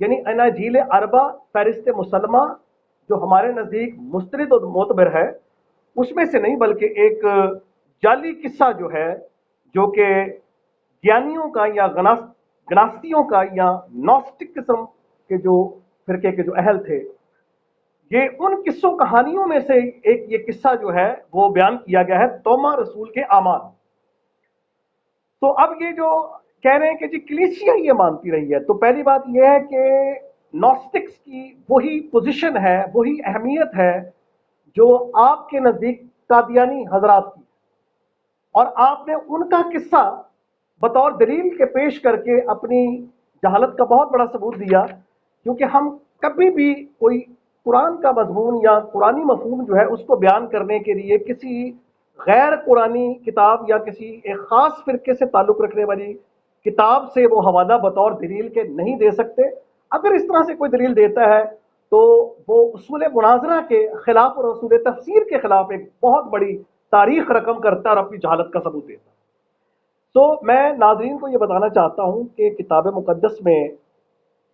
یعنی اناجیل اربع فہرست مسلمہ جو ہمارے نزدیک مستند و معتبر ہے اس میں سے نہیں، بلکہ ایک جعلی قصہ جو ہے، جو کہ گیانیوں کا یا گناستیوں کا یا نوسٹک قسم کے جو فرقے کے جو اہل تھے، یہ ان قصوں کہانیوں میں سے ایک یہ قصہ جو ہے وہ بیان کیا گیا ہے، توما رسول کے اعمال۔ تو اب یہ جو کہہ رہے ہیں کہ جی کلیسیا یہ مانتی رہی ہے، تو پہلی بات یہ ہے کہ نوسٹکس کی وہی پوزیشن ہے، وہی اہمیت ہے جو آپ کے نزدیک قادیانی حضرات کی، اور آپ نے ان کا قصہ بطور دلیل کے پیش کر کے اپنی جہالت کا بہت بڑا ثبوت دیا، کیونکہ ہم کبھی بھی کوئی قرآن کا مضمون یا قرآنی مفہوم جو ہے اس کو بیان کرنے کے لیے کسی غیر قرآنی کتاب یا کسی ایک خاص فرقے سے تعلق رکھنے والی کتاب سے وہ حوالہ بطور دلیل کے نہیں دے سکتے۔ اگر اس طرح سے کوئی دلیل دیتا ہے تو وہ اصول مناظرہ کے خلاف اور اصول تفسیر کے خلاف ایک بہت بڑی تاریخ رقم کرتا ہے اور اپنی جہالت کا ثبوت دیتا ہے۔ تو میں ناظرین کو یہ بتانا چاہتا ہوں کہ کتاب مقدس میں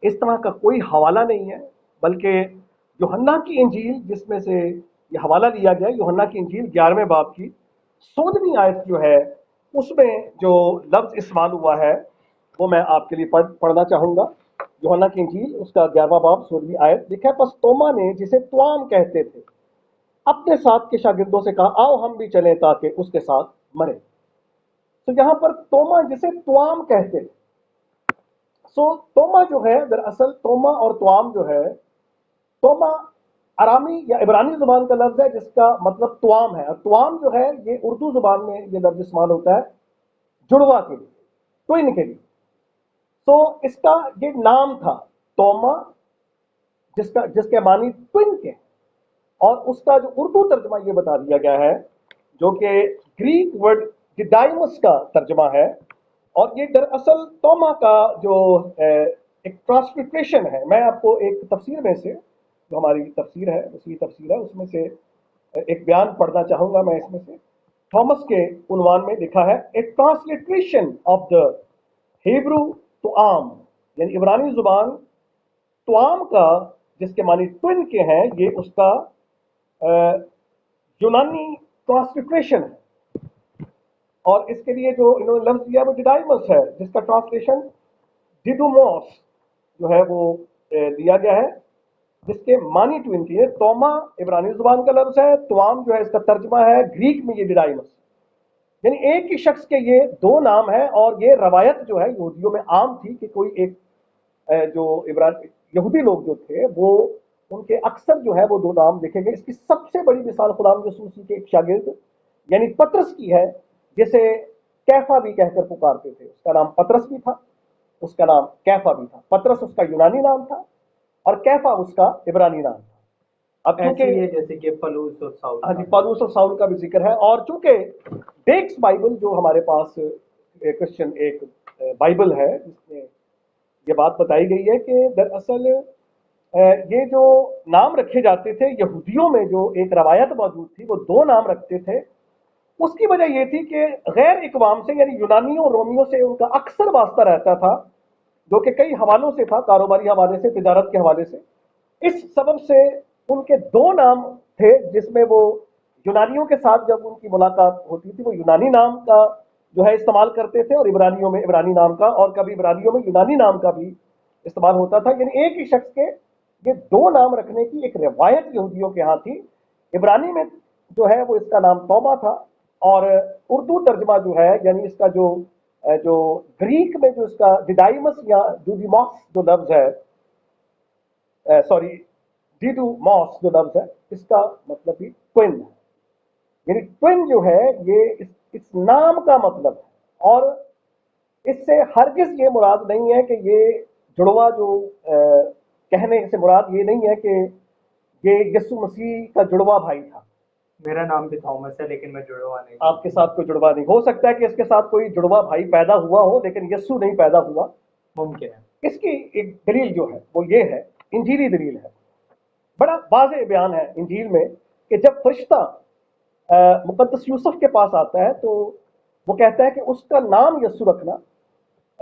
اس طرح کا کوئی حوالہ نہیں ہے، بلکہ یوحنا کی انجیل جس میں سے یہ حوالہ لیا گیا، یوحنا کی انجیل 11ویں باب کی 16ویں آیت جو ہے، اس میں جو لفظ استعمال ہوا ہے وہ میں آپ کے لیے پڑھنا چاہوں گا۔ یوحنا کی انجیل اس کا 11واں باب 16ویں آیت لکھا ہے، پس توما نے جسے توام کہتے تھے اپنے ساتھ کے شاگردوں سے کہا، آؤ ہم بھی چلیں تاکہ اس کے ساتھ مریں۔ تو یہاں پر توما جسے توام کہتے تھے، توما جو ہے دراصل توما اور توام جو ہے، توما آرامی یا عبرانی زبان کا لفظ ہے جس کا مطلب توام ہے، اور توام جو ہے یہ اردو زبان میں یہ لفظ استعمال ہوتا ہے جڑوا کے لیے، ٹوئن کے لیے۔ تو اس کا یہ نام تھا توما، جس کے معنی ٹوئن کے، اور اس کا جو اردو ترجمہ یہ بتا دیا گیا ہے جو کہ گریک ورڈ ڈیڈائمس کا ترجمہ ہے، اور یہ دراصل توما کا جو ایک ٹرانسلیٹریشن ہے۔ میں آپ کو ایک تفسیر میں سے، جو ہماری تفسیر ہے اسی تفسیر ہے، اس میں سے ایک بیان پڑھنا چاہوں گا۔ میں اس میں سے تھامس کے عنوان میں لکھا ہے اے ٹرانسلیٹریشن آف دا ہیبرو توام، یعنی عبرانی زبان توام کا جس کے معنی ٹوئن کے ہیں، یہ اس کا یونانی ٹرانسلیٹریشن ہے، اور اس کے لیے جو انہوں نے لفظ دیا وہ ڈیڈائمس ہے، جس کا ٹرانسلیشن ڈیڈوموس جو ہے وہ دیا گیا ہے، جس کے معنی ٹوئن کی ہے۔ توما عبرانی زبان کا لفظ ہے، توام جو ہے اس کا ترجمہ ہے گریک میں یہ ڈیڈائمس، یعنی ایک ہی شخص کے یہ دو نام ہیں، اور یہ روایت جو ہے یہودیوں میں عام تھی کہ کوئی ایک جو یہودی لوگ جو تھے وہ ان کے اکثر جو ہے وہ دو نام لکھے گئے۔ اس کی سب سے بڑی مثال خدا یسوع کے ایک شاگرد یعنی پترس کی ہے، جسے کیفا بھی کہہ کر پکارتے تھے۔ اس کا نام پترس بھی تھا، اس کا نام کیفا بھی تھا۔ پترس اس کا یونانی نام تھا اور کیفا اس کا عبرانی نام تھا۔ اب ایسے ہی ہے جیسے کہ پلوس اور ساؤل، ہاں جی، پالوس اور ساؤل کا بھی ذکر ہے، اور چونکہ ڈیکس بائبل جو ہمارے پاس کرسچن ایک بائبل ہے جس میں یہ بات بتائی گئی ہے کہ دراصل یہ جو نام رکھے جاتے تھے یہودیوں میں، جو ایک روایت موجود تھی، وہ دو نام رکھتے تھے۔ اس کی وجہ یہ تھی کہ غیر اقوام سے یعنی یونانیوں اور رومیوں سے ان کا اکثر واسطہ رہتا تھا، جو کہ کئی حوالوں سے تھا، کاروباری حوالے سے، تجارت کے حوالے سے۔ اس سبب سے ان کے دو نام تھے، جس میں وہ یونانیوں کے ساتھ جب ان کی ملاقات ہوتی تھی وہ یونانی نام کا جو ہے استعمال کرتے تھے، اور عبرانیوں میں عبرانی نام کا، اور کبھی عبرانیوں میں یونانی نام کا بھی استعمال ہوتا تھا۔ یعنی ایک ہی شخص کے یہ دو نام رکھنے کی ایک روایت یہودیوں کے ہاں تھی۔ عبرانی میں جو ہے وہ اس کا نام توما تھا، اور اردو ترجمہ جو ہے یعنی اس کا جو گریک میں جو اس کا ڈیڈائمس یا ڈیڈیموس جو لفظ ہے، سوری ڈیڈوموس جو لفظ ہے، اس کا مطلب بھی ٹوئن ہے، یعنی ٹوئن جو ہے یہ اس نام کا مطلب ہے، اور اس سے ہرگز یہ مراد نہیں ہے کہ یہ جڑوا جو کہنے سے مراد یہ نہیں ہے کہ یہ یسوع مسیح کا جڑوا بھائی تھا۔ میرا نام بھی تھامس ہے لیکن میں جڑوا نہیں، آپ کے ساتھ کوئی جڑوا نہیں ہو سکتا ہے کہ اس کے ساتھ کوئی جڑوا بھائی پیدا ہوا ہو، لیکن یسوع نہیں پیدا ہوا، ممکن ہے۔ اس کی ایک دلیل جو ہے وہ یہ ہے، انجیلی دلیل ہے، بڑا واضح بیان ہے انجیل میں کہ جب فرشتہ مقدس یوسف کے پاس آتا ہے تو وہ کہتا ہے کہ اس کا نام یسوع رکھنا،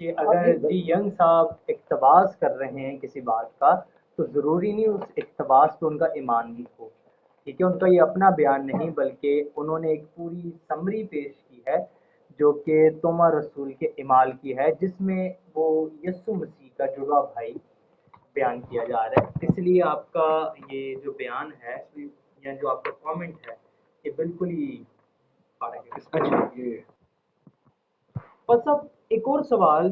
کہ اگر جی ینگ صاحب اقتباس کر رہے ہیں کسی بات کا تو ضروری نہیں اس اقتباس پہ ان کا ایمان بھی ہو، ٹھیک ہے، ان کا یہ اپنا بیان نہیں بلکہ انہوں نے ایک پوری سمری پیش کی ہے جو کہ توما رسول کے اعمال کی ہے، جس میں وہ یسوع مسیح کا جڑواں بھائی بیان کیا جا رہا ہے۔ اس لیے آپ کا یہ جو بیان ہے یا جو آپ کا کامنٹ ہے یہ بالکل ہی فارغ ہے۔ اچھا، بس اب ایک اور سوال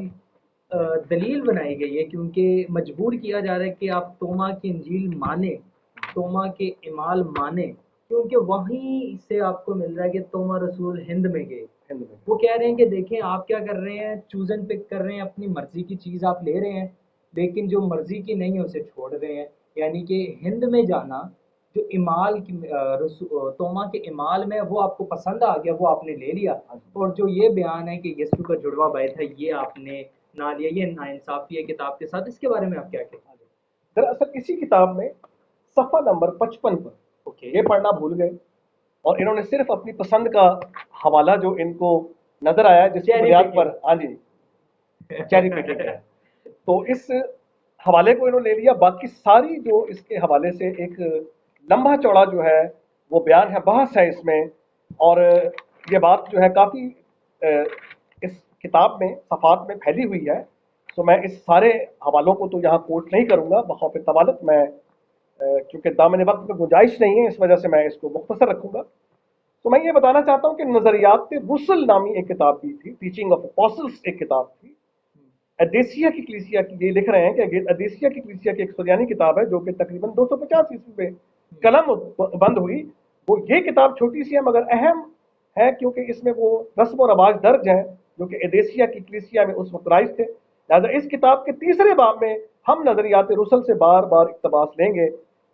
دلیل بنائی گئی ہے کیونکہ مجبور کیا جا رہا ہے کہ آپ توما کی انجیل مانیں، توما کے اعمال مانیں، کیونکہ وہیں سے آپ کو مل رہا ہے کہ توما رسول ہند میں گئے۔ وہ کہہ رہے ہیں کہ دیکھیں آپ کیا کر رہے ہیں، چوز اینڈ پک کر رہے ہیں، اپنی مرضی کی چیز آپ لے رہے ہیں لیکن جو مرضی کی نہیں ہے اسے چھوڑ رہے ہیں، یعنی کہ ہند میں جانا جو امال کی توما کے امال میں وہ آپ کو پسند آ گیا، وہ آپ نے لے لیا، اور جو یہ بیان ہے کہ یسوع کا جڑواں بھائی تھا یہ آپ نے نہ لیا، یہ ناانصافی ہے کتاب کے ساتھ، اس کے بارے میں آپ کیا کہتے ہیں؟ دراصل اسی کتاب میں صفحہ نمبر 55 پر یہ پڑھنا بھول گئے اور انہوں نے صرف اپنی پسند کا حوالہ جو ان کو نظر آیا جس کی بنیاد پر ہاں جی چیری پکنگ ہے، تو اس حوالے کو انہوں نے لے لیا، باقی ساری جو اس کے حوالے سے ایک لمبا چوڑا جو ہے وہ بیان ہے، بحث ہے اس میں، اور یہ بات جو ہے کافی اس کتاب میں صفحات میں پھیلی ہوئی ہے، تو میں اس سارے حوالوں کو تو یہاں کوٹ نہیں کروں گا بخوف طوالت، میں کیونکہ دامن وقت میں گنجائش نہیں ہے اس وجہ سے میں اس کو مختصر رکھوں گا۔ تو میں یہ بتانا چاہتا ہوں کہ نظریات رسل نامی ایک کتاب بھی تھی، ٹیچنگ آف اپوسلز ایک کتاب تھی، ایڈیسیا کی کلیسیا کی، یہ لکھ رہے ہیں کہ ایڈیسیا کی کلیسیا کی ایک سریانی کتاب ہے جو کہ تقریباً 250 عیسوی میں قلم بند ہوئی، وہ یہ کتاب چھوٹی سی ہے مگر اہم ہے کیونکہ اس میں وہ رسم و رواج درج ہیں جو کہ ایڈیسیا کی کلیسیا میں اس وقت رائج تھے، لہٰذا اس کتاب کے تیسرے باب میں ہم نظریات رسل سے بار بار اقتباس لیں گے۔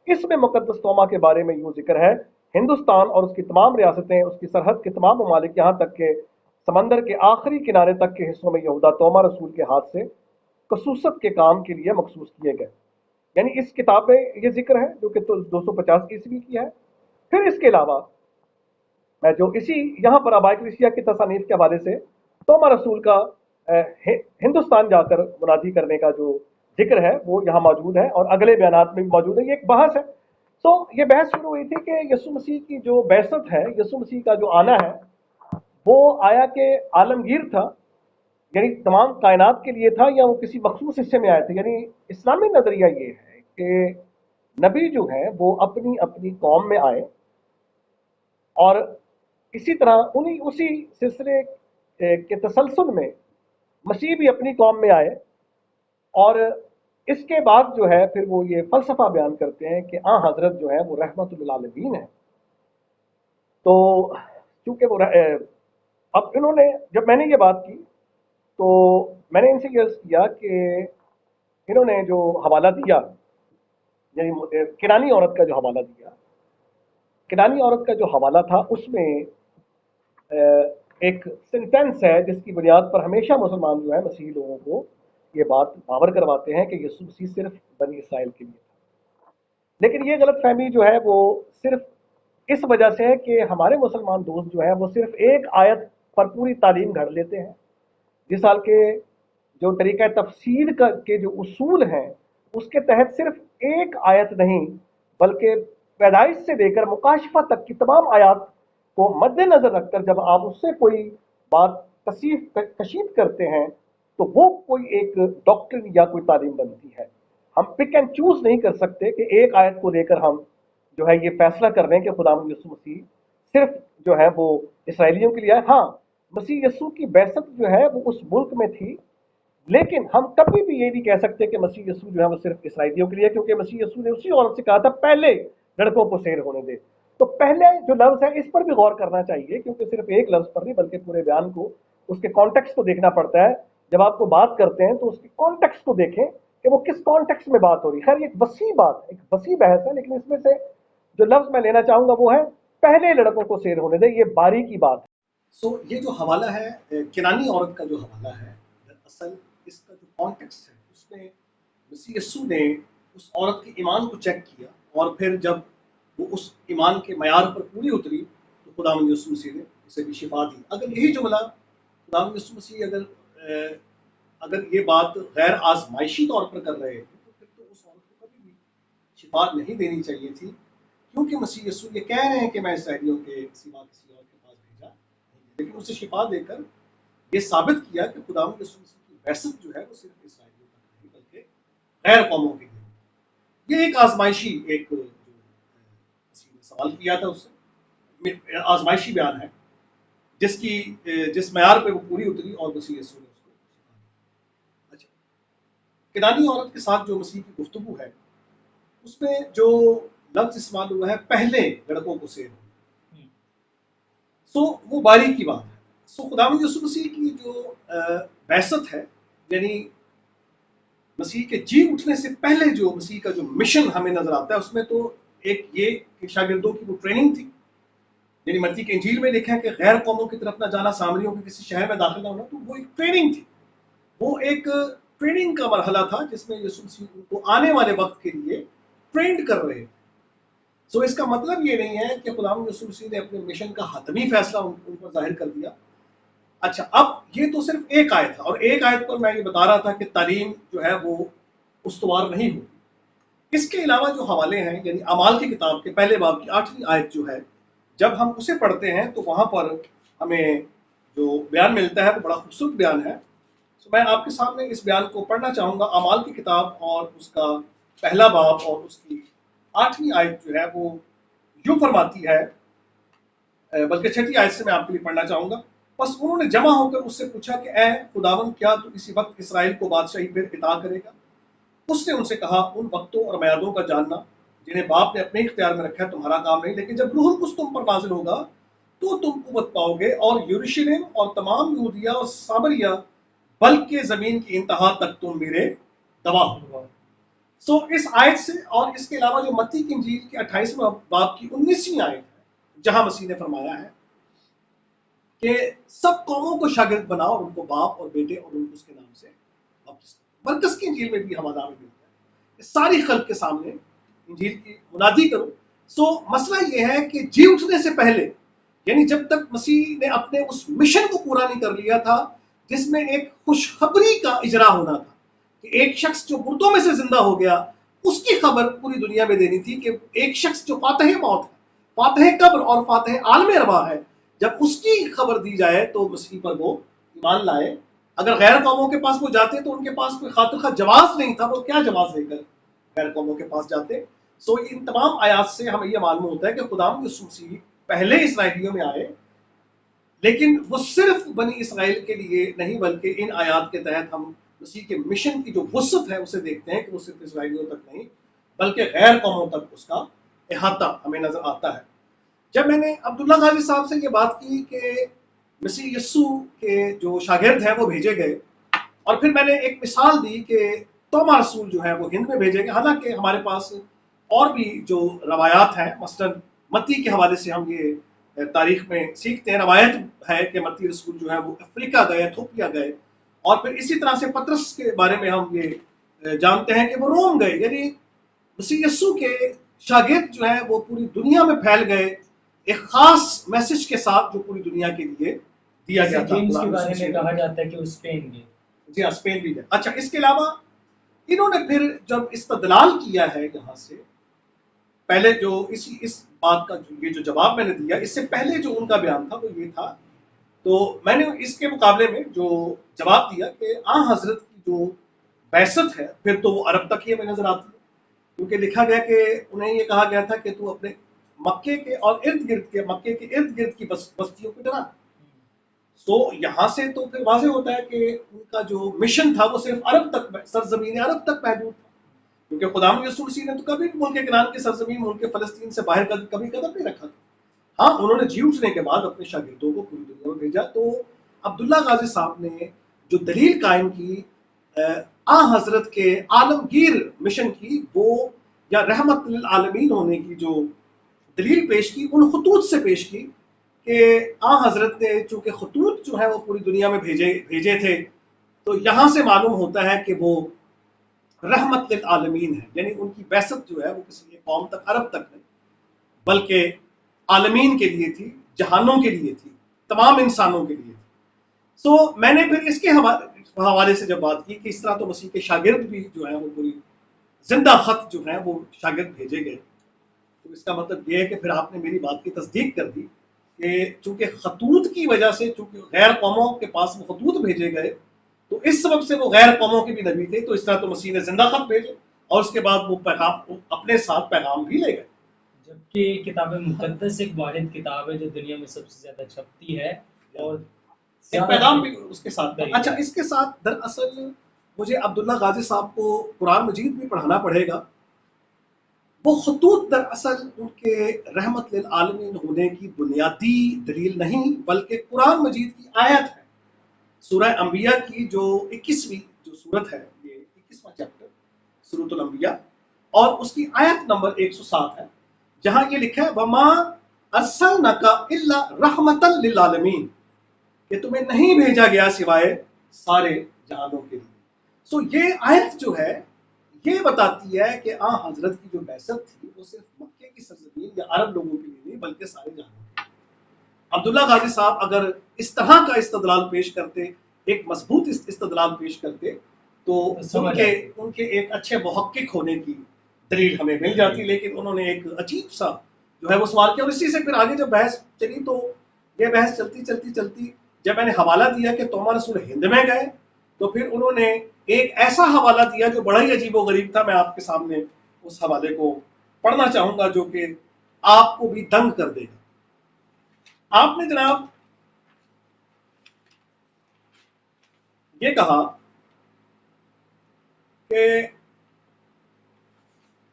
اس میں مقدس توما کے بارے میں یوں ذکر ہے، ہندوستان اور اس کی تمام ریاستیں، اس کی سرحد کے تمام ممالک، یہاں تک کہ سمندر کے آخری کنارے تک کے حصوں میں یہودا توما رسول کے ہاتھ سے خصوصت کے کام کے لیے مخصوص کیے گئے، یعنی اس کتاب میں یہ ذکر ہے جو کہ 250 عیسوی کی ہے۔ پھر اس کے علاوہ میں جو اسی یہاں پر آبائی کلیسیا کی تصانیف کے حوالے سے توما رسول کا ہندوستان جا کر منادی کرنے کا جو ذکر ہے وہ یہاں موجود ہے اور اگلے بیانات میں بھی موجود ہے، یہ ایک بحث ہے۔ تو یہ بحث شروع ہوئی تھی کہ یسوع مسیح کی جو بعثت ہے، یسوع مسیح کا جو آنا ہے وہ آیا کہ عالمگیر تھا، یعنی تمام کائنات کے لیے تھا، یا وہ کسی مخصوص حصے میں آئے تھے۔ یعنی اسلامی نظریہ یہ ہے کہ نبی جو ہے وہ اپنی اپنی قوم میں آئے اور اسی طرح اسی سلسلے کے تسلسل میں مسیح بھی اپنی قوم میں آئے، اور اس کے بعد جو ہے پھر وہ یہ فلسفہ بیان کرتے ہیں کہ حضرت جو ہے وہ رحمت للعالمین ہے۔ تو چونکہ وہ اب انہوں نے جب میں نے یہ بات کی تو میں نے ان سے یہ کیا کہ انہوں نے جو حوالہ دیا، یعنی کنانی عورت کا جو حوالہ دیا، کنانی عورت کا جو حوالہ تھا اس میں ایک سینٹینس ہے جس کی بنیاد پر ہمیشہ مسلمان جو ہے مسیحی لوگوں کو یہ بات باور کرواتے ہیں کہ یسوع مسیح صرف بنی اسرائیل کے لیے تھا، لیکن یہ غلط فہمی جو ہے وہ صرف اس وجہ سے ہے کہ ہمارے مسلمان دوست جو ہیں وہ صرف ایک آیت پر پوری تعلیم گھڑ لیتے ہیں، جس سال کے جو طریقہ تفسیر کے جو اصول ہیں اس کے تحت صرف ایک آیت نہیں بلکہ پیدائش سے لے کر مکاشفہ تک کی تمام آیات کو مد نظر رکھ کر جب آپ اس سے کوئی بات کشید کرتے ہیں تو وہ کوئی ایک ڈاکٹرن یا کوئی تعلیم بنتی ہے۔ ہم پک اینڈ چوز نہیں کر سکتے کہ ایک آیت کو لے کر ہم جو ہے یہ فیصلہ کر رہے ہیں کہ خداوند یسوع مسیح صرف جو ہے وہ اسرائیلیوں کے لیے ہے۔ ہاں، مسیح یسوع کی بعثت جو ہے وہ اس ملک میں تھی، لیکن ہم کبھی بھی یہ نہیں کہہ سکتے کہ مسیح یسوع جو ہے وہ صرف اسرائیلیوں کے لیے، کیونکہ مسیح یسوع نے اسی عورت سے کہا تھا پہلے لڑکوں کو سیر ہونے دے۔ تو پہلے جو لفظ ہے اس پر بھی غور کرنا چاہیے، کیونکہ صرف ایک لفظ پر نہیں بلکہ پورے بیان کو، اس کے کانٹیکسٹ کو دیکھنا پڑتا ہے۔ جب آپ کو بات کرتے ہیں تو اس کے کانٹیکسٹ کو دیکھیں کہ وہ کس کانٹیکسٹ میں بات ہو رہی ہے۔ خیر، ایک وسیع بات ہے، ایک وسیع بحث ہے، لیکن اس میں سے جو لفظ میں لینا چاہوں گا وہ ہے پہلے لڑکوں کو سیر ہونے دے۔ یہ باریکی بات ہے۔ یہ جو حوالہ ہے کنانی عورت کا جو حوالہ ہے، اصل اس کا جو کانٹیکسٹ ہے اس میں مسیح یسوع نے اس عورت کے ایمان کو چیک کیا، اور پھر جب وہ اس ایمان کے معیار پر پوری اتری تو خداوند یسوع مسیح نے اسے بھی شفا دی۔ اگر یہی جملہ خداوند یسوع مسیح اگر یہ بات غیر آزمائشی طور پر کر رہے ہیں تو پھر تو اس عورت کو کبھی بھی شفا نہیں دینی چاہیے تھی، کیونکہ مسیح یسوع یہ کہہ رہے ہیں کہ میں اسرائیلیوں کے سوا کسی اور کے پاس بھیجا نہیں، لیکن اسے شفا دے کر یہ ثابت کیا کہ خداوند یسوع مسیح کی بعثت جو ہے وہ صرف اسرائیلیوں تک نہیں بلکہ غیر قوموں کے لیے۔ یہ ایک آزمائشی ایک جو مسیح نے سوال کیا تھا، اس سے آزمائشی بیان ہے جس معیار پہ وہ پوری اتری اور مسیح یسوع نے اس کو سکھا دیا۔ اچھا، کنانی عورت کے ساتھ جو مسیح کی گفتگو ہے اس میں جو لفظ استعمال ہوا ہے پہلے لڑکوں کو سیر ہو، سو وہ باریک کی بات ہے۔ سو خداوند یسوع مسیح کی جو بعثت ہے، یعنی مسیح کے جی اٹھنے سے پہلے جو مسیح کا جو مشن ہمیں نظر آتا ہے، اس میں تو ایک یہ کہ شاگردوں کی وہ ٹریننگ تھی، یعنی متی کے انجیل میں لکھا ہے کہ غیر قوموں کی طرف نہ جانا، سامریوں کے کسی شہر میں داخل نہ ہونا، تو وہ ایک ٹریننگ تھی، وہ ایک ٹریننگ کا مرحلہ تھا جس میں یسوع مسیح ان کو آنے والے وقت کے لیے ٹرینڈ کر رہے تھے۔ سو اس کا مطلب یہ نہیں ہے کہ خداوند یسوع مسیح نے اپنے مشن کا حتمی فیصلہ ان پر ظاہر کر دیا۔ اچھا، اب یہ تو صرف ایک آیت تھا، اور ایک آیت پر میں یہ بتا رہا تھا کہ تعلیم جو ہے وہ استوار نہیں ہوتی۔ اس کے علاوہ جو حوالے ہیں، یعنی اعمال کی کتاب کے پہلے باب کی 8ویں آیت جو ہے، جب ہم اسے پڑھتے ہیں تو وہاں پر ہمیں جو بیان ملتا ہے وہ بڑا خوبصورت بیان ہے۔ تو میں آپ کے سامنے اس بیان کو پڑھنا چاہوں گا۔ اعمال کی کتاب اور اس کا پہلا باب اور اس کی 8ویں آیت جو ہے وہ یوں فرماتی ہے، بلکہ 6 آیت سے میں آپ کے لیے پڑھنا چاہوں گا۔ بس انہوں نے جمع ہو کر اس سے پوچھا کہ اے خداوند، کیا تو اسی وقت اسرائیل کو بادشاہی پھر عطا کرے گا؟ اس نے ان سے کہا، ان وقتوں اور میعادوں کا جاننا جنہیں باپ نے اپنے اختیار میں رکھا ہے تمہارا کام نہیں، لیکن جب روح القدس تم پر نازل ہوگا تو تم قوت پاؤ گے، اور یروشلم اور تمام یہودیہ اور سامریہ بلکہ زمین کی انتہا تک تم میرے گواہ ہو۔ سو اس آیت سے اور اس کے علاوہ جو متی کی انجیل کے 28ویں باب کی 19ویں آیت ہے، جہاں مسیح نے فرمایا ہے کہ سب قوموں کو شاگرد بناؤ اور ان کو باپ اور بیٹے اور ان کو اس کے نام سے بپتسم۔ مرکز کی انجیل میں بھی ہمارا نام ملتا ہے، ساری خلق کے سامنے انجیل کی منادی کرو۔ سو مسئلہ یہ ہے کہ جی اٹھنے سے پہلے، یعنی جب تک مسیح نے اپنے اس مشن کو پورا نہیں کر لیا تھا جس میں ایک خوشخبری کا اجرا ہونا تھا کہ ایک شخص جو مردوں میں سے زندہ ہو گیا، اس کی خبر پوری دنیا میں دینی تھی، کہ ایک شخص جو فاتح موت ہے، فاتح قبر اور فاتح عالم ارواح ہے، جب اس کی خبر دی جائے تو مسیح پر وہ ایمان لائے۔ اگر غیر قوموں کے پاس وہ جاتے تو ان کے پاس کوئی خاطر خواہ جواز نہیں تھا، وہ کیا جواز لے کر غیر قوموں کے پاس جاتے؟ سو ان تمام آیات سے ہمیں یہ معلوم ہوتا ہے کہ خداوند یسوع مسیح پہلے اسرائیلیوں میں آئے، لیکن وہ صرف بنی اسرائیل کے لیے نہیں، بلکہ ان آیات کے تحت ہم مسیح کے مشن کی جو وسعت ہے اسے دیکھتے ہیں کہ وہ صرف اسرائیلیوں تک نہیں بلکہ غیر قوموں تک اس کا احاطہ ہمیں نظر آتا ہے۔ جب میں نے عبداللہ غازی صاحب سے یہ بات کی کہ مسیح یسوع کے جو شاگرد ہیں وہ بھیجے گئے، اور پھر میں نے ایک مثال دی کہ توما رسول جو ہے وہ ہند میں بھیجے گئے، حالانکہ ہمارے پاس اور بھی جو روایات ہیں، مثلاً متی کے حوالے سے ہم یہ تاریخ میں سیکھتے ہیں، روایت ہے کہ متی رسول جو ہے وہ افریقہ گئے، ایتھوپیا گئے، اور پھر اسی طرح سے پطرس کے بارے میں ہم یہ جانتے ہیں کہ وہ روم گئے۔ یعنی مسیح یسوع کے شاگرد جو ہے وہ پوری دنیا میں پھیل گئے ایک خاص میسج کے ساتھ جو پوری دنیا کے لیے دیا گیا تھا۔ جیمز کے بارے میں کہا جاتا ہے کہ وہ اسپین گئے۔ جی ہاں، اسپین بھی گئے۔ اچھا، اس کے علاوہ انہوں نے پھر جب استدلال کیا ہے یہاں سے، پہلے جو اس بات کا یہ جو جواب میں نے دیا، اس سے پہلے جو ان کا بیان تھا وہ یہ تھا، تو میں نے اس کے مقابلے میں جو جواب دیا کہ حضرت کی جو بعثت ہے پھر تو وہ عرب تک ہی ہمیں نظر آتی ہے، کیونکہ لکھا گیا کہ انہیں یہ کہا گیا تھا کہ تو اپنے مکے کے اور ارد گرد کے مکے کے ارد گرد کی بستیوں کو ڈرا۔ تو یہاں سے تو پھر واضح ہوتا ہے کہ ان کا جو مشن تھا وہ صرف عرب تک، سرزمین عرب تک محدود تھا، کیونکہ خداوند یسوع مسیح نے تو کبھی ملک کنعان کی سرزمین، ملک فلسطین سے باہر کبھی قدم نہیں رکھا تھا۔ ہاں، انہوں نے جی اٹھنے کے بعد اپنے شاگردوں کو پوری دنیا میں بھیجا۔ تو عبداللہ غازی صاحب نے جو دلیل قائم کی حضرت کے عالمگیر مشن کی، وہ یا رحمت للعالمین ہونے کی جو دلیل پیش کی، ان خطوط سے پیش کی کہ حضرت نے چونکہ خطوط جو ہے وہ پوری دنیا میں بھیجے تھے، تو یہاں سے معلوم ہوتا ہے کہ وہ رحمت للعالمین ہے، یعنی ان کی بعثت جو ہے وہ کسی ایک قوم تک، عرب تک نہیں، بلکہ عالمین کے لیے تھی، جہانوں کے لیے تھی، تمام انسانوں کے لیے تھی۔ سو میں نے پھر اس کے حوالے سے جب بات کی کہ اس طرح تو مسیح کے شاگرد بھی جو ہیں وہ پوری زندہ خط جو ہیں وہ شاگرد بھیجے گئے، تو اس کا مطلب یہ ہے کہ پھر آپ نے میری بات کی تصدیق کر دی کہ چونکہ خطوط کی وجہ سے، چونکہ غیر قوموں کے پاس وہ خطوط بھیجے گئے تو اس سبب سے وہ غیر قوموں کے بھی نبی تھے، تو اس طرح تو مسیح نے زندہ خط بھیجے اور اس کے بعد وہ پیغام اپنے ساتھ پیغام بھی لے گئے۔ جبکہ کتاب مقدس ایک واحد کتاب ہے جو دنیا میں سب سے زیادہ چھپتی ہے اور ایک پیغام بھی اس کے ساتھ۔ اچھا، اس کے ساتھ دراصل مجھے عبداللہ غازی صاحب کو قرآن مجید بھی پڑھانا پڑے گا۔ وہ خطوط دراصل ان کے رحمت للعالمین ہونے کی بنیادی دلیل نہیں، بلکہ قرآن مجید کی آیت ہے۔ سورہ انبیاء کی جو 21ویں جو سورت ہے، یہ 21واں چیپٹر سورۃ الانبیاء، اور اس کی آیت نمبر 107 ہے، جہاں یہ لکھا ہے وَمَا أَرْسَلْنَاكَ إِلَّا رَحْمَةً لِلْعَالَمِينَ، کہ تمہیں نہیں بھیجا گیا سوائے سارے جہانوں کے لیے۔ سو یہ آیت جو ہے یہ بتاتی ہے کہ حضرت کی جو بعثت تھی وہ صرف مکے کی سرزمین یا عرب لوگوں کے لیے نہیں بلکہ سارے جہانوں کے لیے۔ عبداللہ غازی صاحب اگر اس طرح کا استدلال پیش کرتے، ایک مضبوط استدلال پیش کرتے، تو ان کے ایک اچھے محقق ہونے کی دلیل ہمیں مل جاتی، لیکن انہوں نے ایک عجیب سا جو ہے وہ سوال کیا، اور اسی سے پھر آگے جب بحث چلی تو یہ بحث چلتی جب میں نے حوالہ دیا کہ توما رسول ہند میں گئے، تو پھر انہوں نے ایک ایسا حوالہ دیا جو بڑا ہی عجیب و غریب تھا۔ میں آپ کے سامنے اس حوالے کو پڑھنا چاہوں گا جو کہ آپ کو بھی دنگ کر دے گا۔ آپ نے جناب یہ کہا کہ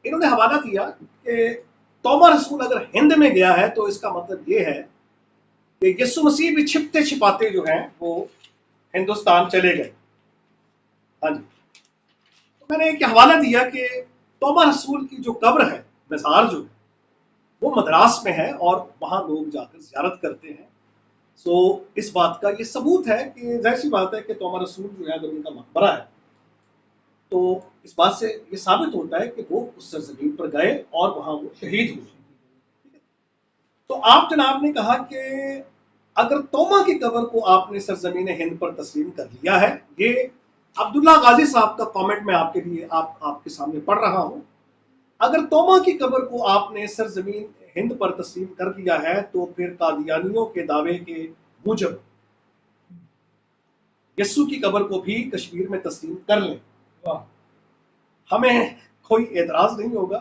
انہوں نے حوالہ دیا کہ توما رسول اگر ہند میں گیا ہے تو اس کا مطلب یہ ہے کہ یسوع مسیح بھی چھپتے چھپاتے جو ہیں وہ ہندوستان چلے گئے۔ ہاں جی، تو میں نے ایک حوالہ دیا کہ توما رسول کی جو قبر ہے، مزار جو ہے وہ مدراس میں ہے اور وہاں لوگ جا کر زیارت کرتے ہیں۔ سو اس بات کا یہ ثبوت ہے کہ ظاہر سی بات ہے کہ توما رسول جو ہے اگر ان کا مقبرہ ہے تو اس بات سے یہ ثابت ہوتا ہے کہ وہ اس سرزمین پر گئے اور وہاں وہ شہید ہوئے۔ تو آپ جناب نے کہا کہ اگر توما کی قبر کو آپ نے سرزمین ہند پر تسلیم کر لیا ہے، یہ عبداللہ غازی صاحب کا کامنٹ میں آپ کے لیے آپ کے سامنے پڑھ رہا ہوں، اگر توما کی قبر کو آپ نے سرزمین ہند پر تسلیم کر لیا ہے تو پھر قادیانیوں کے دعوے کے موجب یسوع کی قبر کو بھی کشمیر میں تسلیم کر لیں، ہمیں کوئی اعتراض نہیں ہوگا،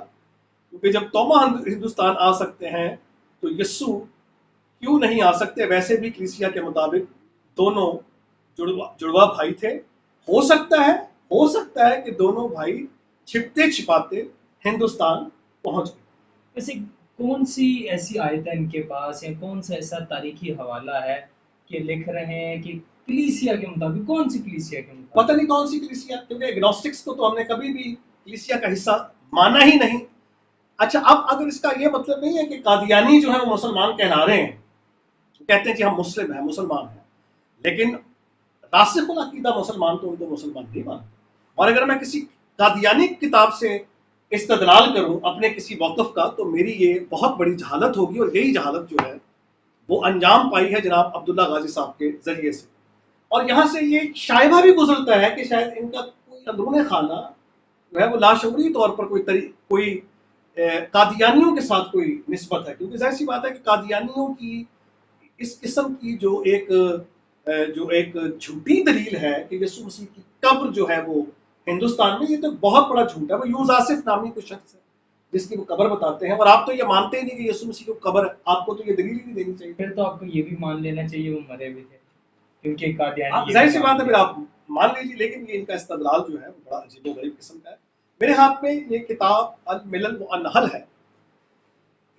کیونکہ جب توما ہندوستان آ سکتے ہیں تو یسوع کیوں نہیں آ سکتے؟ ویسے بھی کلیسیا کے مطابق دونوں جڑوا بھائی تھے، ہو سکتا ہے کہ دونوں بھائی چھپتے چھپاتے ہندوستان پہنچ گئے۔ ویسے کون سی ایسی آیت ہے ان کے پاس یا کون سا ایسا تاریخی حوالہ ہے کہ لکھ رہے ہیں کہ کلیسیا کے مطابق؟ کون سی کلیسیا کے مطابق؟ پتہ نہیں کون سی کلیسیا، کیونکہ اگنوسٹکس کو تو ہم نے کبھی بھی کلیسیا کا حصہ مانا ہی نہیں۔ اچھا، اب اگر اس کا یہ مطلب نہیں ہے کہ قادیانی جو ہے وہ مسلمان کہلا رہے ہیں، کہتے ہیں جی ہم مسلم ہیں، مسلمان ہیں، لیکن راسخ العقیدہ مسلمان تو ان کو مسلمان نہیں مانتے۔ اور اگر میں کسی قادیانی کتاب سے استدلال کروں اپنے کسی موقف کا تو میری یہ بہت بڑی جہالت ہوگی، اور یہی جہالت جو ہے وہ انجام پائی ہے جناب عبداللہ غازی صاحب کے ذریعے سے۔ اور یہاں سے یہ شائبہ بھی گزرتا ہے کہ شاید ان کا کوئی اندرون خانہ جو ہے وہ لاشعوری طور پر کوئی قادیانیوں کے ساتھ کوئی نسبت ہے، کیونکہ ظاہر سی بات ہے کہ قادیانیوں کی اس قسم کی جو ایک جھوٹی دلیل ہے کہ یسوع مسیح کی قبر جو ہے وہ ہندوستان میں، یہ تو بہت بڑا جھوٹ ہے۔ وہ یوز آصف نامی کوئی شخص ہے جس کی وہ قبر بتاتے ہیں، اور آپ تو یہ مانتے ہی نہیں کہ یسوع مسیح کی قبر ہے، آپ کو تو یہ دلیل ہی نہیں دینی چاہیے۔ پھر تو آپ کو یہ بھی مان لینا چاہیے وہ مرے ہوئے تھے، کیونکہ قادیانی ظاہر سی بات ہے، پھر آپ مان لیجیے، لیکن یہ ان کا استدلال جو ہے وہ بڑا عجیب و غریب قسم کا ہے۔ میرے ہاتھ میں یہ کتاب الملل والنحل ہے۔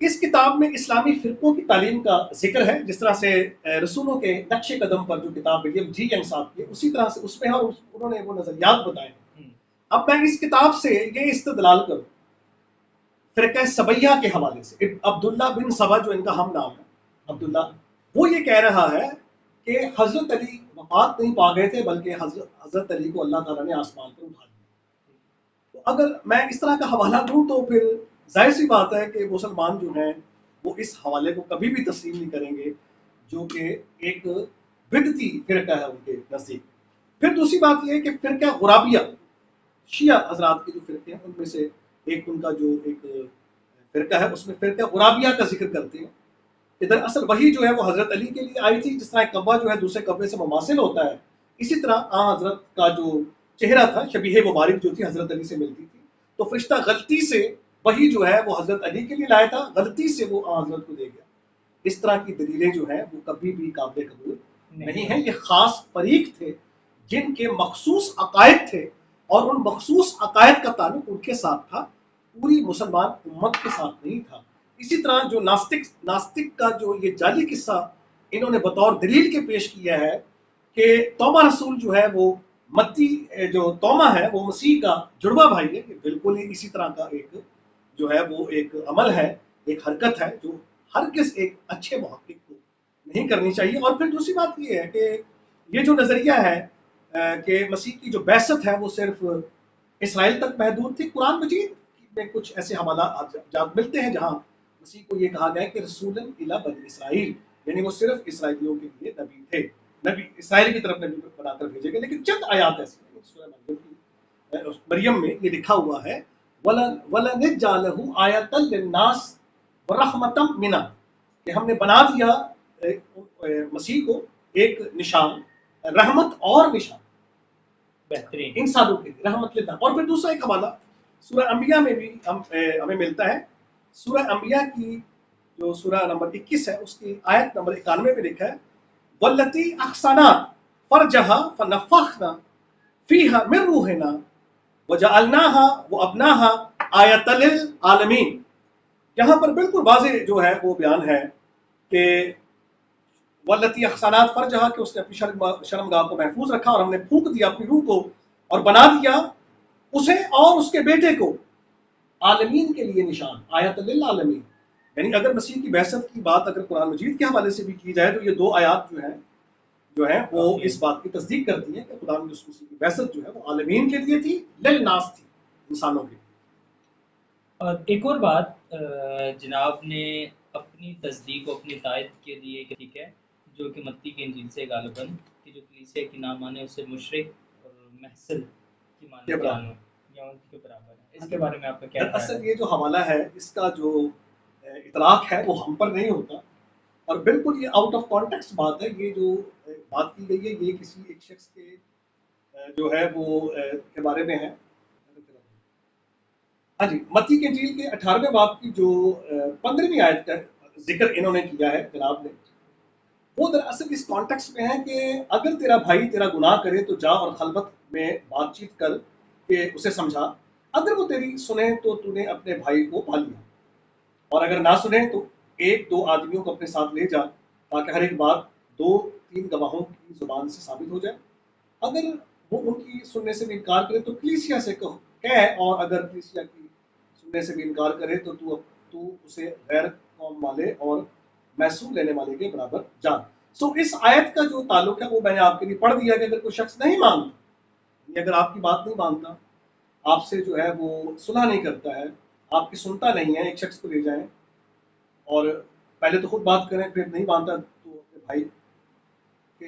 اس کتاب میں اسلامی فرقوں کی تعلیم کا ذکر ہے، جس طرح سے رسولوں کے نقش قدم پر جو کتاب ولیم جی ینگ صاحب کی، اسی طرح سے اس میں انہوں نے وہ نظریات بتائے۔ اب میں اس کتاب سے یہ استدلال کروں فرقہ سبیہ کے حوالے سے، عبداللہ بن سبا جو ان کا ہم نام ہے عبداللہ، وہ یہ کہہ رہا ہے کہ حضرت علی وفات نہیں پا گئے تھے، بلکہ حضرت علی کو اللہ تعالیٰ نے آسمان پر اٹھا دیا۔ تو اگر میں اس طرح کا حوالہ دوں تو پھر ظاہر سی بات ہے کہ مسلمان جو ہیں وہ اس حوالے کو کبھی بھی تسلیم نہیں کریں گے، جو کہ ایک بدعتی فرقہ ہے ان کے نزدیک۔ پھر دوسری بات یہ ہے کہ فرقہ غرابیہ، شیعہ حضرات کے جو فرقے ہیں ان میں سے ایک ان کا جو ایک فرقہ ہے اس میں فرقہ غرابیہ کا ذکر کرتے ہیں کہ دراصل وہی جو ہے وہ حضرت علی کے لیے آئی تھی، جس طرح کعبہ جو ہے دوسرے کعبے سے مماثل ہوتا ہے، اسی طرح حضرت کا جو چہرہ تھا شبیہ مبارک جو تھی حضرت علی سے ملتی تھی، تو فرشتہ غلطی سے وہی جو ہے وہ حضرت علی کے لیے لایا تھا، غلطی سے وہ حضرت کو دے گیا۔ اس طرح کی دلیلیں جو ہیں وہ کبھی بھی قابل قبول نہیں ہیں۔ یہ خاص فریق تھے جن کے مخصوص عقائد تھے اور ان مخصوص عقائد کا تعلق ان کے ساتھ تھا، پوری مسلمان امت کے ساتھ نہیں تھا۔ اسی طرح جو ناستک کا جو یہ جعلی قصہ انہوں نے بطور دلیل کے پیش کیا ہے کہ توما رسول جو ہے وہ متی جو توما ہے وہ مسیح کا جڑواں بھائی ہے، یہ بالکل ہی اسی طرح کا ایک جو ہے وہ ایک عمل ہے، ایک حرکت ہے جو ہرگز ایک اچھے محقق کو نہیں کرنی چاہیے۔ اور پھر دوسری بات یہ ہے کہ یہ جو نظریہ ہے کہ مسیح کی جو بعثت ہے وہ صرف اسرائیل تک محدود تھی، قرآن مجید میں کچھ ایسے حوالات ملتے ہیں جہاں مسیح کو یہ کہا گیا کہ رسول الی بنی اسرائیل، یعنی وہ صرف اسرائیلیوں کے لیے نبی تھے، نبی اسرائیل کی طرف نبی بنا کر بھیجے گئے۔ لیکن چند آیات ایسی ہیں سورہ مریم میں یہ لکھا ہوا ہے وَلَنَجْعَلَهُ آیَةً لِلنَّاسِ وَرَحْمَةً مِنَّا، کہ ہم نے بنا دیا مسیح کو ایک نشان، رحمت اور نشان بہترین انسانوں کے لیے، رحمت للہ۔ اور پھر دوسرا ایک حوالہ سورہ انبیاء میں بھی ہمیں ملتا ہے، سورہ انبیاء کی جو سورہ نمبر 21 ہے اس کی آیت نمبر 91 میں لکھا ہے والتی احسنات فرجہا فنفخنا فیہا من روحنا وجعلناہا وابناہا آیۃ للعالمین۔ یہاں پر بالکل واضح جو ہے وہ بیان ہے کہ والتی احسنات فرجہا، کہ اس نے اپنی شرمگاہ کو محفوظ رکھا اور ہم نے پھونک دیا اپنی روح کو اور بنا دیا اسے اور اس کے بیٹے کو عالمین کے لیے نشان، آیت للعالمین۔ یعنی اگر مسیح کی بعثت کی بات اگر قرآن مجید کے حوالے سے بھی کی جائے تو یہ دو آیات جو ہیں وہ اس بات کی تصدیق کرتی ہیں کہ خدا مسیح کی بعثت جو ہے وہ عالمین کے لیے تھی، للناس تھی، انسانوں کے لیے۔ اور ایک اور بات، جناب نے اپنی تصدیق و اپنی تائید کے لیے ٹھیک ہے جو کہ متی کی انجیل سے غالباً کہ جو کلیسیا کی نام مانے اسے مشرک اور محصل کی معنی بیان ہو یا ان کے برابر ہے، اس کے بارے میں آپ کا کیا خیال ہے؟ اصل یہ جو حوالہ ہے اس کا جو اطلاق ہے وہ ہم پر نہیں ہوتا اور بالکل یہ آؤٹ آف کانٹیکسٹ بات ہے۔ یہ جو بات کی گئی ہے یہ کسی ایک شخص کے جو ہے وہ کے بارے میں ہے۔ ہاں جی، متی کے انجیل کے 18ویں باب کی جو 15ویں آیت کا ذکر انہوں نے کیا ہے جناب نے، وہ دراصل اس کانٹیکسٹ میں ہے کہ اگر تیرا بھائی تیرا گناہ کرے تو جا اور خلوت میں بات چیت کر کہ اسے سمجھا، اگر وہ تیری سنے تو تو نے اپنے بھائی کو پا لیا، اور اگر نہ سنے تو ایک دو آدمیوں کو اپنے ساتھ لے جا تاکہ ہر ایک بات 2-3 گواہوں کی زبان سے ثابت ہو جائے۔ اگر وہ ان کی سننے سے بھی انکار کرے تو کلیسیا سے کہہ، اور اگر کلیسیا کی سننے سے بھی انکار کرے تو تو اسے غیر قوم والے اور محسوب لینے والے کے برابر جان۔ اس آیت کا جو تعلق ہے وہ میں نے آپ کے لیے پڑھ دیا کہ اگر کوئی شخص نہیں مانتا، اگر آپ کی بات نہیں مانتا، آپ سے جو ہے وہ صلح نہیں کرتا ہے، آپ کی سنتا نہیں ہے، ایک شخص کو لے جائیں اور پہلے تو خود بات کریں، پھر نہیں مانتا تو اپنے بھائی کے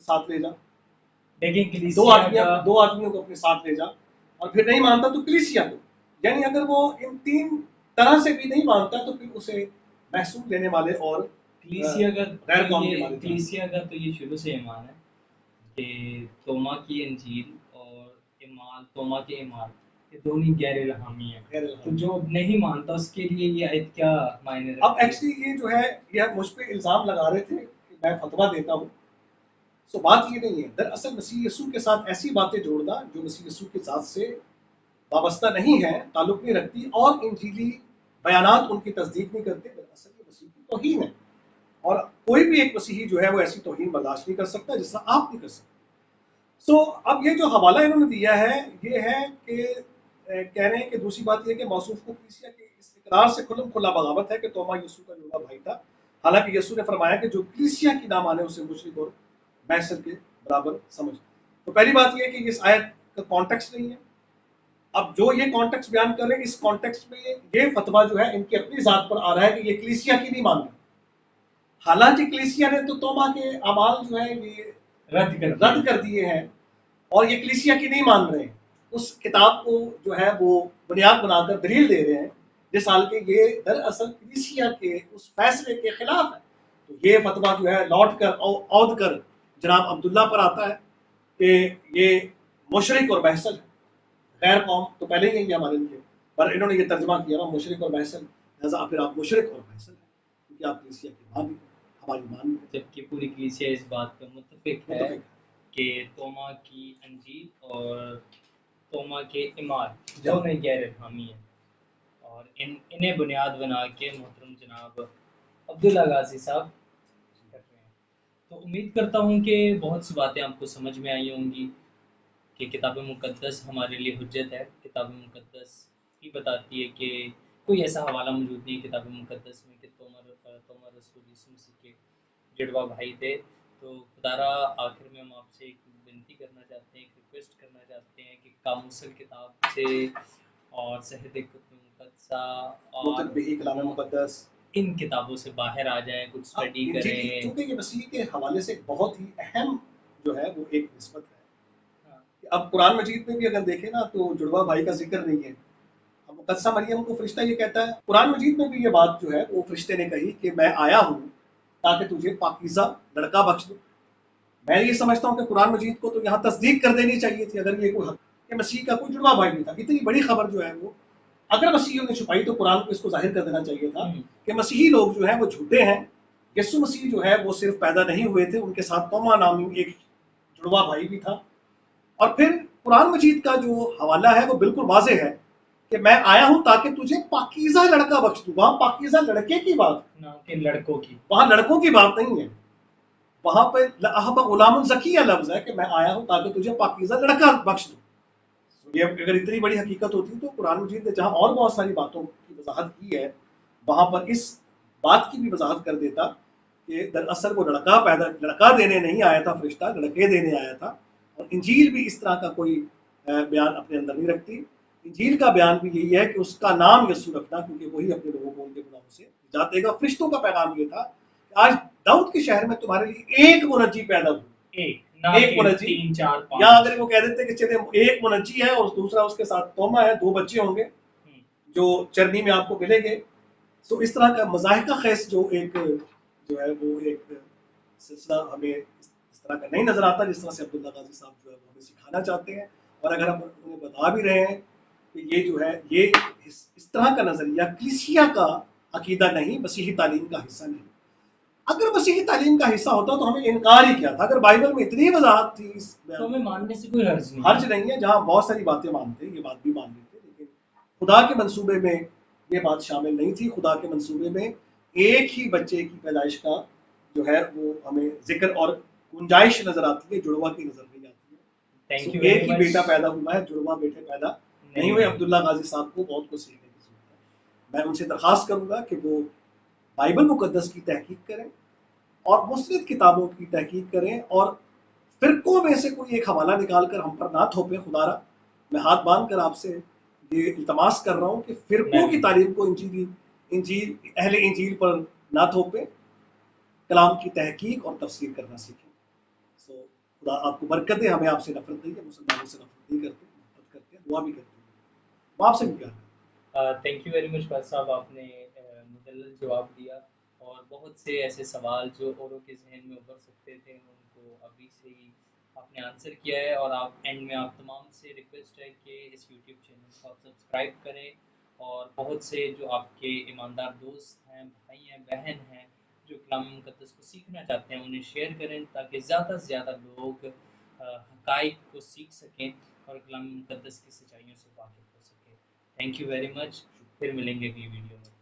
ساتھ لے جا، لیکن دو آدمیوں کو اپنے ساتھ لے جا، اور پھر نہیں مانتا تو کلیسیا کو، یعنی اگر وہ ان 3 طرح سے بھی نہیں مانتا تو پھر اسے محسوب لینے والے اور کلیسیا غیر قوم کے والے کا تو یہ شروع سے ایمان ہے کہ توما کی انجیل اور توما کے ایمان یہ دونوں غیر الہامی ہیں، تو جو نہیں مانتا اس کے لیے یہ آیت کیا معنی رکھتی ہے؟ اب ایکچولی یہ جو ہے یہ مجھ پہ الزام لگا رہے تھے کہ میں فتویٰ دیتا ہوں، بات یہ نہیں ہے، دراصل مسیح یسوع کے ساتھ ایسی باتیں جوڑنا جو مسیح یسوع کے ذات سے وابستہ نہیں ہے، تعلق نہیں رکھتی، اور انجیلی بیانات ان کی تصدیق نہیں کرتے، دراصل یہ مسیح کی توہین ہے، اور کوئی بھی ایک مسیحی جو ہے وہ ایسی توہین برداشت نہیں کر سکتا جس طرح آپ نہیں کر سکتے۔ اب یہ جو حوالہ انہوں نے دیا ہے یہ ہے کہ کہہ رہے ہیں کہ دوسری بات یہ کہ موصوف کو کلیسیا کے اس اقرار سے کھلم کھلا بغاوت ہے کہ توما یسوع کا جڑواں بھائی تھا، حالانکہ یسوع نے فرمایا کہ جو کلیسیا کی نہ مانے اسے مشرک اور محصل کے برابر سمجھ۔ تو پہلی بات یہ ہے کہ اس آیت کا کانٹیکسٹ نہیں ہے۔ اب جو یہ کانٹیکسٹ بیان کر رہے ہیں اس کانٹیکسٹ میں یہ فتویٰ جو ہے ان کی اپنی ذات پر آ رہا ہے کہ یہ کلیسیا کی نہیں مان رہے، حالانکہ کلیسیا نے تو توما کے اعمال جو ہے یہ رد کر دیے ہیں، اور یہ کلیسیا کی نہیں مان رہے ہیں، اس کتاب کو جو ہے وہ بنیاد بنا کر دلیل دے رہے ہیں جس حال کے یہ دراصل کلیسیا کے اس فیصلے کے خلاف ہے. تو یہ فتویٰ جو ہے لوٹ کر عود کر جناب عبداللہ پر آتا ہے کہ یہ مشرک اور بحثل ہے. غیر قوم تو پہلے ہی ہے ہمارے لیے، پر انہوں نے یہ ترجمہ کیا نا مشرک اور بحثل، لہٰذا پھر آپ مشرک اور بحثل ہیں کیونکہ آپ کلیسیا کے ماں بھی ہماری مان بھی. جبکہ پوری کلیسیا اس بات پہ متفق ہے کہ توما کی انجیل اور توما کے ایمان دونوں غیر الہامی ہیں، اور انہیں بنیاد بنا کے محترم جناب عبداللہ غازی صاحب کر رہے ہیں. تو امید کرتا ہوں کہ بہت سی باتیں آپ کو سمجھ میں آئی ہوں گی کہ کتاب مقدس ہمارے لیے حجت ہے. کتاب مقدس یہ بتاتی ہے کہ کوئی ایسا حوالہ موجود نہیں کتاب مقدس میں کہ توما رسول یسوع مسیح کے جڑوا بھائی تھے. تو خدارا آخر میں ہم آپ سے ایک بنتی کرنا چاہتے ہیں، ایک ریکویسٹ کرنا چاہتے ہیں کہ کاموسل کتاب سے اور صحت کتب مقدسہ اور کلام مقدس ان کتابوں سے باہر آ جائیں، کچھ اسٹڈی کریں. چونکہ یہ مسیح کے حوالے سے بہت ہی اہم جو ہے وہ ایک نسبت ہے. اب قرآن مجید میں بھی اگر دیکھیں نا تو جڑوا بھائی کا ذکر نہیں ہے. اب مقدسہ مریم کو فرشتہ یہ کہتا ہے، قرآن مجید میں بھی یہ بات جو ہے وہ فرشتے نے کہی کہ میں آیا ہوں تاکہ تجھے پاکیزہ لڑکا بخش دوں. میں یہ سمجھتا ہوں کہ قرآن مجید کو تو یہاں تصدیق کر دینی چاہیے تھی اگر یہ کوئی کہ مسیح کا کوئی جڑوا بھائی نہیں تھا. اتنی بڑی خبر جو ہے وہ اگر مسیحیوں نے چھپائی تو قرآن کو اس کو ظاہر کر دینا چاہیے تھا کہ مسیحی لوگ جو ہیں وہ جھوٹے ہیں. یسوع مسیح جو ہے وہ صرف پیدا نہیں ہوئے تھے، ان کے ساتھ توما نامی ایک جڑوا بھائی بھی تھا. اور پھر قرآن مجید کا جو حوالہ ہے وہ بالکل واضح ہے کہ میں آیا ہوں تاکہ تجھے پاکیزہ لڑکا بخش دوں. وہاں پاکیزہ لڑکے کی بات نہ کہ لڑکوں کی، وہاں لڑکوں کی بات نہیں ہے. وہاں پہ غلام الزکیہ لفظ ہے کہ میں آیا ہوں تاکہ تجھے پاکیزہ لڑکا بخش دوں. یہ اگر اتنی بڑی حقیقت ہوتی تو قرآن مجید نے جہاں اور بہت ساری باتوں کی وضاحت کی ہے وہاں پر اس بات کی بھی وضاحت کر دیتا کہ دراصل وہ لڑکا دینے نہیں آیا تھا، فرشتہ لڑکے دینے آیا تھا. اور انجیل بھی اس طرح کا کوئی بیان اپنے اندر نہیں رکھتی. انجیل کا بیان بھی یہی ہے کہ اس کا نام یسوع رکھنا کیونکہ وہی اپنے لوگوں کو ان کے گناہوں سے نجات دے گا. فرشتوں کا پیغام یہ تھا کہ آج داؤد کے شہر میں تمہارے لیے ایک منجی پیدا ہوئی. ایک منجی، 3 4 5 یا اگر وہ کہہ دیتے کہ چلے ایک منجی ہے اور دوسرا اس کے ساتھ توما ہے، 2 بچے ہوں گے جو چرنی میں آپ کو ملیں گے. تو اس طرح کا مضاحکہ خیز جو ہے وہ ایک سلسلہ ہمیں اس طرح کا نہیں نظر آتا جس طرح سے عبداللہ غازی صاحب جو ہے وہ ہمیں سکھانا چاہتے ہیں. اور اگر ہم انہیں بتا بھی رہے ہیں کہ یہ جو ہے یہ اس طرح کا نظریہ کلیسیا کا عقیدہ نہیں، مسیحی تعلیم کا حصہ نہیں. اگر مسیحی تعلیم کا حصہ ہوتا تو ہمیں انکار ہی کیا تھا. اگر بائبل میں اتنی وضاحت تھی تو ہمیں ماننے سے کوئی حرج نہیں ہے. جہاں بہت ساری باتیں مانتے یہ بات بھی مان لیتے، لیکن خدا کے منصوبے میں یہ بات شامل نہیں تھی. خدا کے منصوبے میں ایک ہی بچے کی پیدائش کا جو ہے وہ ہمیں ذکر اور گنجائش نظر آتی ہے، جڑوا کی نظر نہیں آتی ہے. ایک ہی بیٹا پیدا ہوا ہے، جڑوا بیٹے پیدا نہیں ہوئے. عبداللہ غازی صاحب کو بہت کچھ سیکھنے کی ضرورت ہے. میں ان سے درخواست کروں گا کہ وہ بائبل مقدس کی تحقیق کریں اور مستند کتابوں کی تحقیق کریں اور فرقوں میں سے کوئی ایک حوالہ نکال کر ہم پر نہ تھوپیں. خدارا میں ہاتھ باندھ کر آپ سے یہ التماس کر رہا ہوں کہ فرقوں کی تعلیم کو انجیل اہل انجیل پر نہ تھوپیں، کلام کی تحقیق اور تفسیر کرنا سیکھیں. خدا آپ کو برکت دے. ہمیں آپ سے نفرت نہیں ہے، مسلمانوں سے نفرت نہیں کرتے، محبت کرتے ہیں، دعا بھی کرتے ہیں. وہ آپ سے بھی پیار کرتے. تھینک یو ویری مچ بھائی صاحب، آپ نے مدلل جواب دیا اور بہت سے ایسے سوال جو اوروں کے ذہن میں ابھر سکتے تھے ان کو ابھی سے ہی آپ نے آنسر کیا ہے. اور آپ اینڈ میں آپ تمام سے ریکویسٹ ہے کہ اس یوٹیوب چینل کو آپ سبسکرائب کریں اور بہت سے جو آپ کے ایماندار دوست ہیں، بھائی ہیں، بہن ہیں جو کلام مقدس کو سیکھنا چاہتے ہیں انہیں شیئر کریں تاکہ زیادہ سے زیادہ لوگ حقائق کو سیکھ سکیں اور کلام مقدس کی سچائیوں سے واقف ہو سکیں. Thank you very much. پھر ملیں گے اگلی ویڈیو میں.